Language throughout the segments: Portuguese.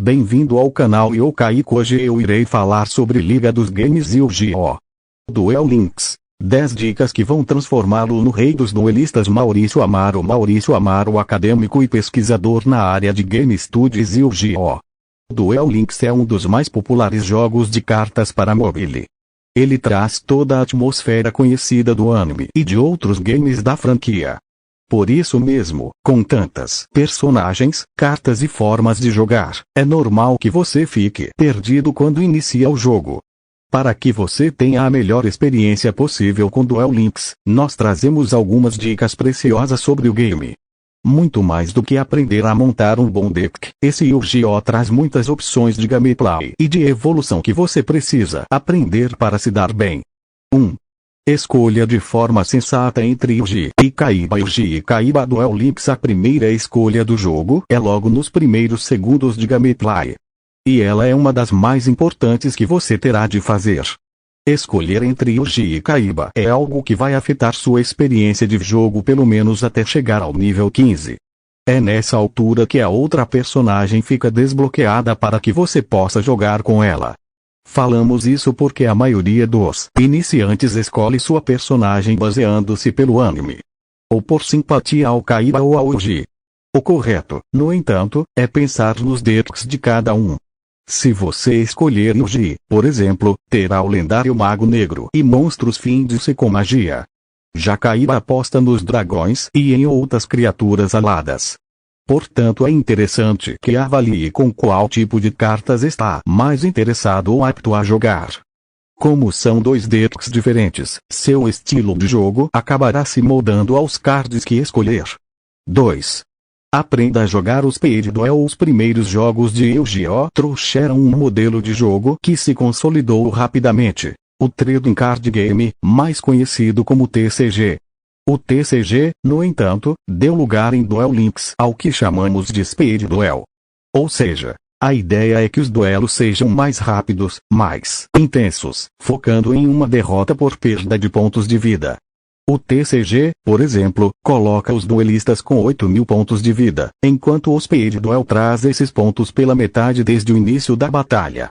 Bem-vindo ao canal Yokaiko. Hoje eu irei falar sobre Liga dos Games Yu-Gi-Oh! Duel Links. 10 dicas que vão transformá-lo no rei dos duelistas. Maurício Amaro, acadêmico e pesquisador na área de Game Studies Yu-Gi-Oh! Duel Links é um dos mais populares jogos de cartas para mobile. Ele traz toda a atmosfera conhecida do anime e de outros games da franquia. Por isso mesmo, com tantas personagens, cartas e formas de jogar, é normal que você fique perdido quando inicia o jogo. Para que você tenha a melhor experiência possível com Duel Links, nós trazemos algumas dicas preciosas sobre o game. Muito mais do que aprender a montar um bom deck, esse Yu-Gi-Oh! Traz muitas opções de gameplay e de evolução que você precisa aprender para se dar bem. 1. Escolha de forma sensata entre Yugi e Kaiba. Yugi e Kaiba Duel Links. A primeira escolha do jogo é logo nos primeiros segundos de gameplay. E ela é uma das mais importantes que você terá de fazer. Escolher entre Yugi e Kaiba é algo que vai afetar sua experiência de jogo pelo menos até chegar ao nível 15. É nessa altura que a outra personagem fica desbloqueada para que você possa jogar com ela. Falamos isso porque a maioria dos iniciantes escolhe sua personagem baseando-se pelo anime, ou por simpatia ao Kaiba ou ao Yugi. O correto, no entanto, é pensar nos decks de cada um. Se você escolher Yugi, por exemplo, terá o lendário Mago Negro e monstros finge-se com magia. Já Kaiba aposta nos dragões e em outras criaturas aladas. Portanto, é interessante que avalie com qual tipo de cartas está mais interessado ou apto a jogar. Como são dois decks diferentes, seu estilo de jogo acabará se moldando aos cards que escolher. 2. Aprenda a jogar o Speed Duel. Os primeiros jogos de Yu-Gi-Oh! Trouxeram um modelo de jogo que se consolidou rapidamente, o Trading Card Game, mais conhecido como TCG. O TCG, no entanto, deu lugar em Duel Links ao que chamamos de Speed Duel. Ou seja, a ideia é que os duelos sejam mais rápidos, mais intensos, focando em uma derrota por perda de pontos de vida. O TCG, por exemplo, coloca os duelistas com 8.000 pontos de vida, enquanto o Speed Duel traz esses pontos pela metade desde o início da batalha.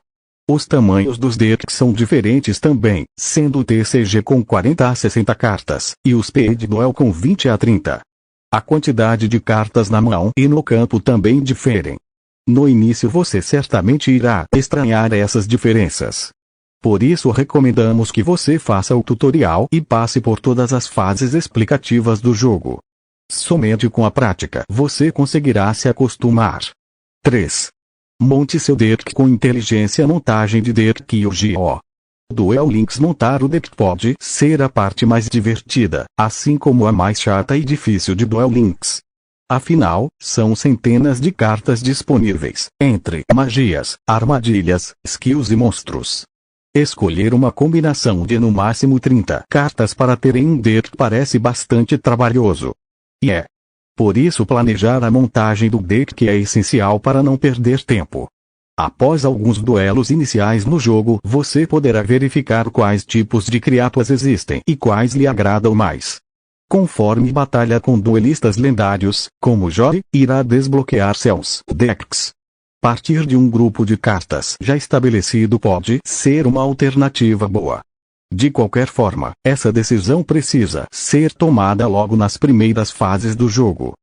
Os tamanhos dos decks são diferentes também, sendo o TCG com 40 a 60 cartas, e o Speed Duel com 20 a 30. A quantidade de cartas na mão e no campo também diferem. No início você certamente irá estranhar essas diferenças. Por isso recomendamos que você faça o tutorial e passe por todas as fases explicativas do jogo. Somente com a prática você conseguirá se acostumar. 3. Monte seu deck com inteligência. Montagem de deck Yu-Gi-Oh! Duel Links. Montar o deck pode ser a parte mais divertida, assim como a mais chata e difícil de Duel Links. Afinal, são centenas de cartas disponíveis, entre magias, armadilhas, skills e monstros. Escolher uma combinação de no máximo 30 cartas para ter em um deck parece bastante trabalhoso. E é por isso planejar a montagem do deck é essencial para não perder tempo. Após alguns duelos iniciais no jogo, você poderá verificar quais tipos de criaturas existem e quais lhe agradam mais. Conforme batalha com duelistas lendários, como Jory, irá desbloquear seus decks. Partir de um grupo de cartas já estabelecido pode ser uma alternativa boa. De qualquer forma, essa decisão precisa ser tomada logo nas primeiras fases do jogo.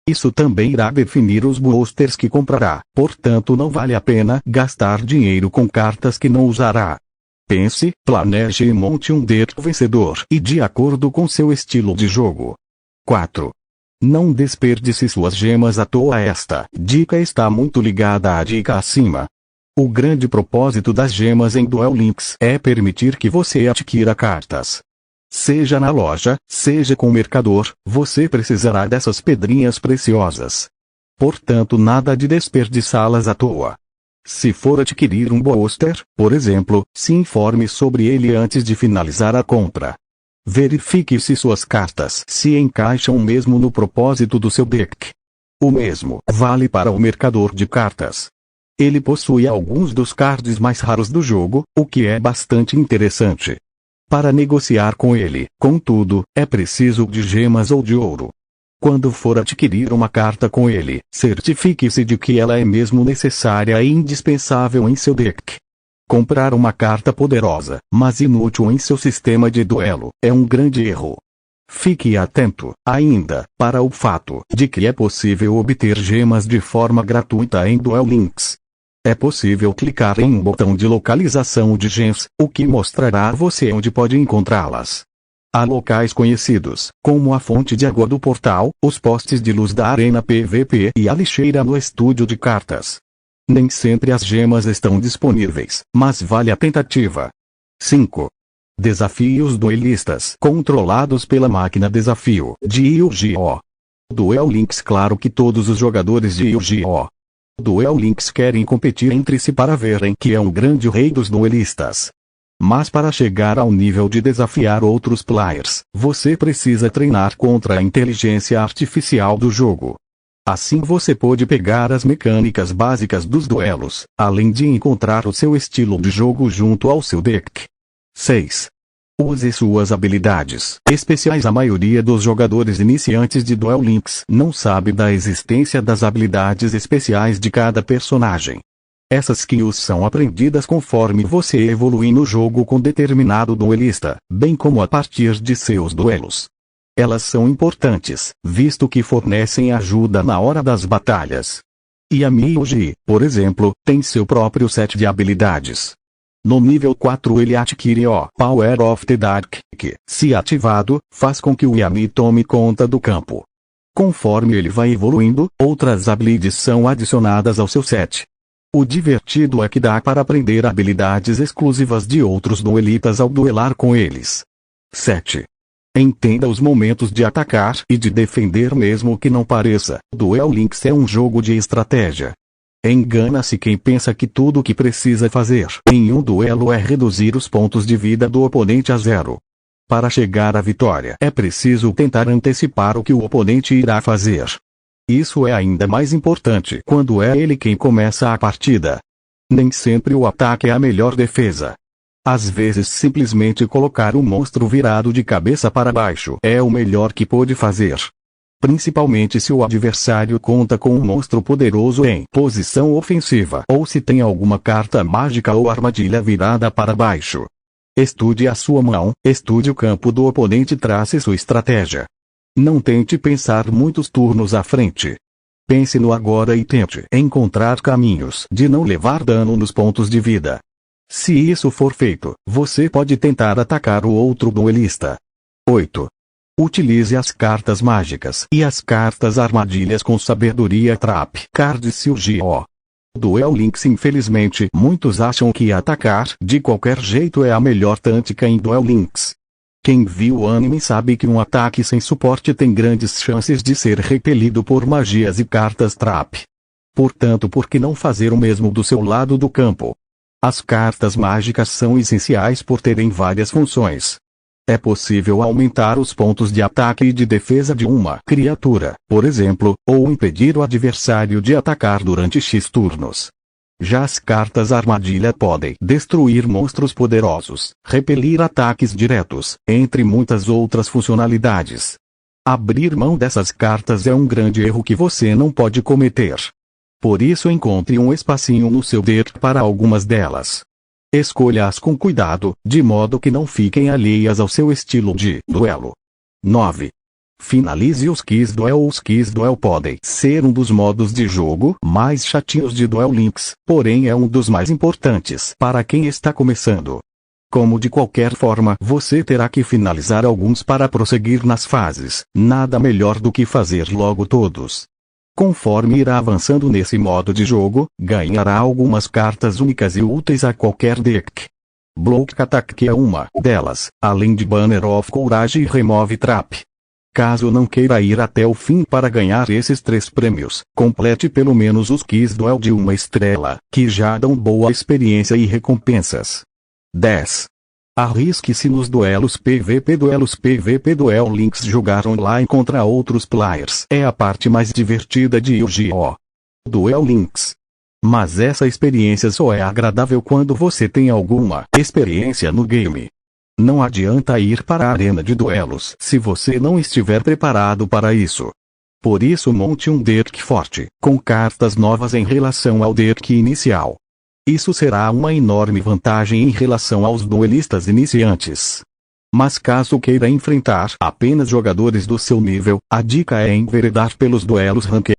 Isso também irá definir os boosters que comprará, portanto não vale a pena gastar dinheiro com cartas que não usará. Pense, planeje e monte um deck vencedor e de acordo com seu estilo de jogo. 4. Não desperdice suas gemas à toa. Esta dica está muito ligada à dica acima. O grande propósito das gemas em Duel Links é permitir que você adquira cartas. Seja na loja, seja com o mercador, você precisará dessas pedrinhas preciosas. Portanto, nada de desperdiçá-las à toa. Se for adquirir um booster, por exemplo, se informe sobre ele antes de finalizar a compra. Verifique se suas cartas se encaixam mesmo no propósito do seu deck. O mesmo vale para o mercador de cartas. Ele possui alguns dos cards mais raros do jogo, o que é bastante interessante. Para negociar com ele, contudo, é preciso de gemas ou de ouro. Quando for adquirir uma carta com ele, certifique-se de que ela é mesmo necessária e indispensável em seu deck. Comprar uma carta poderosa, mas inútil em seu sistema de duelo, é um grande erro. Fique atento, ainda, para o fato de que é possível obter gemas de forma gratuita em Duel Links. É possível clicar em um botão de localização de gems, o que mostrará a você onde pode encontrá-las. Há locais conhecidos, como a fonte de água do portal, os postes de luz da arena PVP e a lixeira no estúdio de cartas. Nem sempre as gemas estão disponíveis, mas vale a tentativa. 5. Desafios duelistas controlados pela máquina desafio de Yu-Gi-Oh! Duel Links. Claro que todos os jogadores de Yu-Gi-Oh! Duel Links querem competir entre si para verem que é um grande rei dos duelistas. Mas para chegar ao nível de desafiar outros players, você precisa treinar contra a inteligência artificial do jogo. Assim você pode pegar as mecânicas básicas dos duelos, além de encontrar o seu estilo de jogo junto ao seu deck. 6. Use suas habilidades especiais. A maioria dos jogadores iniciantes de Duel Links não sabe da existência das habilidades especiais de cada personagem. Essas skills são aprendidas conforme você evolui no jogo com determinado duelista, bem como a partir de seus duelos. Elas são importantes, visto que fornecem ajuda na hora das batalhas. Yami-Yugi, por exemplo, tem seu próprio set de habilidades. No nível 4 ele adquire o Power of the Dark, que, se ativado, faz com que o Yami tome conta do campo. Conforme ele vai evoluindo, outras habilidades são adicionadas ao seu set. O divertido é que dá para aprender habilidades exclusivas de outros duelistas ao duelar com eles. 7. Entenda os momentos de atacar e de defender mesmo que não pareça. Duel Links é um jogo de estratégia. Engana-se quem pensa que tudo o que precisa fazer em um duelo é reduzir os pontos de vida do oponente a 0. Para chegar à vitória é preciso tentar antecipar o que o oponente irá fazer. Isso é ainda mais importante quando é ele quem começa a partida. Nem sempre o ataque é a melhor defesa. Às vezes simplesmente colocar um monstro virado de cabeça para baixo é o melhor que pode fazer. Principalmente se o adversário conta com um monstro poderoso em posição ofensiva ou se tem alguma carta mágica ou armadilha virada para baixo. Estude a sua mão, estude o campo do oponente e trace sua estratégia. Não tente pensar muitos turnos à frente. Pense no agora e tente encontrar caminhos de não levar dano nos pontos de vida. Se isso for feito, você pode tentar atacar o outro duelista. 8. Utilize as cartas mágicas e as cartas armadilhas com sabedoria. Trap Cards Yu-Gi-Oh! Duel Links. Infelizmente, muitos acham que atacar de qualquer jeito é a melhor tática em Duel Links. Quem viu o anime sabe que um ataque sem suporte tem grandes chances de ser repelido por magias e cartas trap. Portanto, por que não fazer o mesmo do seu lado do campo? As cartas mágicas são essenciais por terem várias funções. É possível aumentar os pontos de ataque e de defesa de uma criatura, por exemplo, ou impedir o adversário de atacar durante X turnos. Já as cartas armadilha podem destruir monstros poderosos, repelir ataques diretos, entre muitas outras funcionalidades. Abrir mão dessas cartas é um grande erro que você não pode cometer. Por isso encontre um espacinho no seu deck para algumas delas. Escolha-as com cuidado, de modo que não fiquem alheias ao seu estilo de duelo. 9. Finalize os Quiz Duel. Os Quiz Duel podem ser um dos modos de jogo mais chatinhos de Duel Links, porém é um dos mais importantes para quem está começando. Como de qualquer forma você terá que finalizar alguns para prosseguir nas fases, nada melhor do que fazer logo todos. Conforme irá avançando nesse modo de jogo, ganhará algumas cartas únicas e úteis a qualquer deck. Block Attack é uma delas, além de Banner of Courage e Remove Trap. Caso não queira ir até o fim para ganhar esses 3 prêmios, complete pelo menos os Quiz Duel de 1 estrela, que já dão boa experiência e recompensas. 10. Arrisque-se nos duelos PVP. Duelos PVP. Duel Links. Jogar online contra outros players é a parte mais divertida de Yu-Gi-Oh! Duel Links. Mas essa experiência só é agradável quando você tem alguma experiência no game. Não adianta ir para a arena de duelos se você não estiver preparado para isso. Por isso monte um deck forte, com cartas novas em relação ao deck inicial. Isso será uma enorme vantagem em relação aos duelistas iniciantes. Mas caso queira enfrentar apenas jogadores do seu nível, a dica é enveredar pelos duelos ranked.